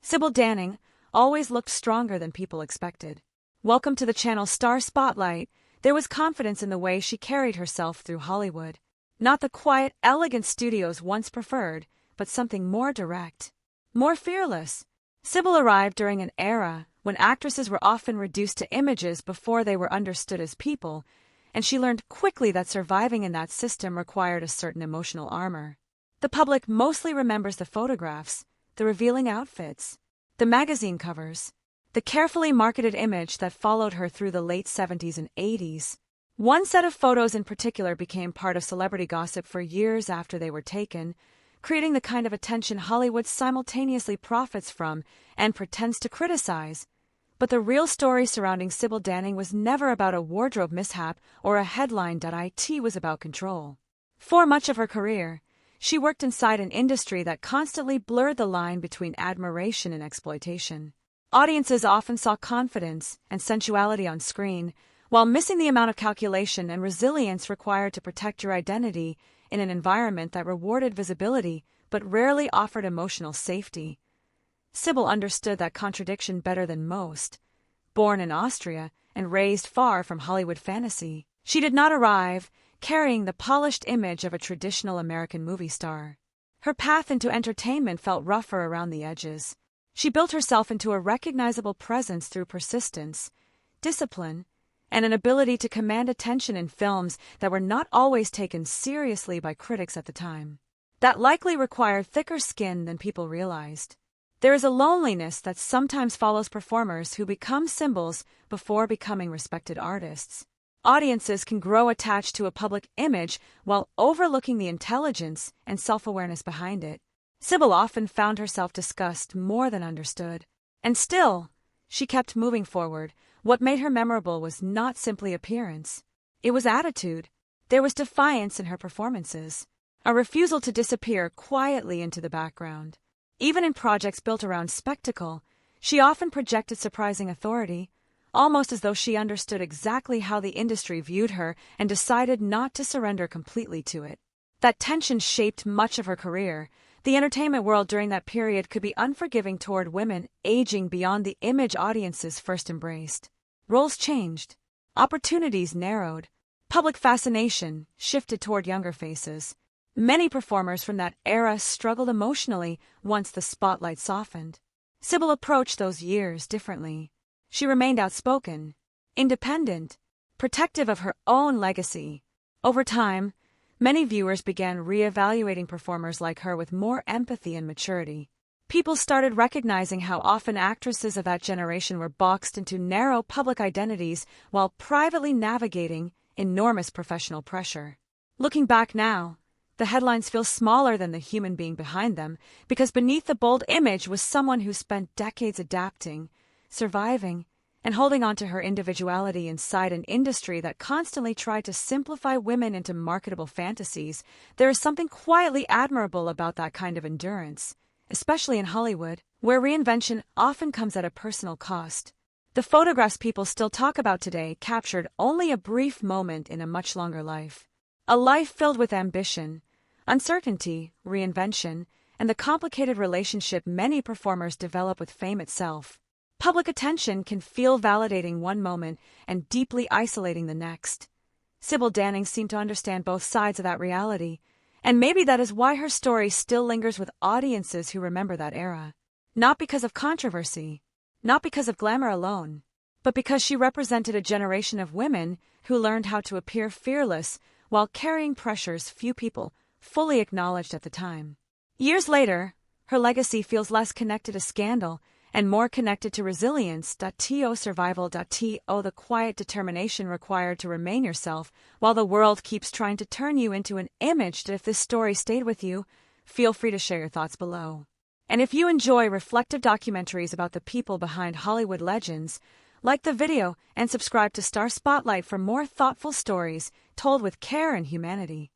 Sybil Danning always looked stronger than people expected. Welcome to the channel Star Spotlight. There was confidence in the way she carried herself through Hollywood. Not the quiet, elegant studios once preferred, but something more direct, more fearless. Sybil arrived during an era when actresses were often reduced to images before they were understood as people, and she learned quickly that surviving in that system required a certain emotional armor. The public mostly remembers the photographs, the revealing outfits, the magazine covers, the carefully marketed image that followed her through the late 70s and 80s. One set of photos in particular became part of celebrity gossip for years after they were taken, creating the kind of attention Hollywood simultaneously profits from and pretends to criticize. But the real story surrounding Sybil Danning was never about a wardrobe mishap or a headline. It was about control. For much of her career, she worked inside an industry that constantly blurred the line between admiration and exploitation. Audiences often saw confidence and sensuality on screen, while missing the amount of calculation and resilience required to protect your identity in an environment that rewarded visibility but rarely offered emotional safety. Sybil understood that contradiction better than most. Born in Austria and raised far from Hollywood fantasy, she did not arrive carrying the polished image of a traditional American movie star. Her path into entertainment felt rougher around the edges. She built herself into a recognizable presence through persistence, discipline, and an ability to command attention in films that were not always taken seriously by critics at the time. That likely required thicker skin than people realized. There is a loneliness that sometimes follows performers who become symbols before becoming respected artists. Audiences can grow attached to a public image while overlooking the intelligence and self-awareness behind it. Sybil often found herself discussed more than understood. And still, she kept moving forward. What made her memorable was not simply appearance. It was attitude. There was defiance in her performances, a refusal to disappear quietly into the background. Even in projects built around spectacle, she often projected surprising authority, almost as though she understood exactly how the industry viewed her and decided not to surrender completely to it. That tension shaped much of her career. The entertainment world during that period could be unforgiving toward women aging beyond the image audiences first embraced. Roles changed, opportunities narrowed, public fascination shifted toward younger faces. Many performers from that era struggled emotionally once the spotlight softened. Sybil approached those years differently. She remained outspoken, independent, protective of her own legacy. Over time, many viewers began re-evaluating performers like her with more empathy and maturity. People started recognizing how often actresses of that generation were boxed into narrow public identities while privately navigating enormous professional pressure. Looking back now, the headlines feel smaller than the human being behind them, because beneath the bold image was someone who spent decades adapting, surviving, and holding on to her individuality inside an industry that constantly tried to simplify women into marketable fantasies. There is something quietly admirable about that kind of endurance, especially in Hollywood, where reinvention often comes at a personal cost. The photographs people still talk about today captured only a brief moment in a much longer life. A life filled with ambition, uncertainty, reinvention, and the complicated relationship many performers develop with fame itself. Public attention can feel validating one moment and deeply isolating the next. Sybil Danning seemed to understand both sides of that reality, and maybe that is why her story still lingers with audiences who remember that era. Not because of controversy, not because of glamour alone, but because she represented a generation of women who learned how to appear fearless while carrying pressures few people fully acknowledged at the time. Years later, her legacy feels less connected to scandal and more connected to resilience. Survival. The quiet determination required to remain yourself while the world keeps trying to turn you into an image. If this story stayed with you, feel free to share your thoughts below. And if you enjoy reflective documentaries about the people behind Hollywood legends, like the video and subscribe to Star Spotlight for more thoughtful stories told with care and humanity.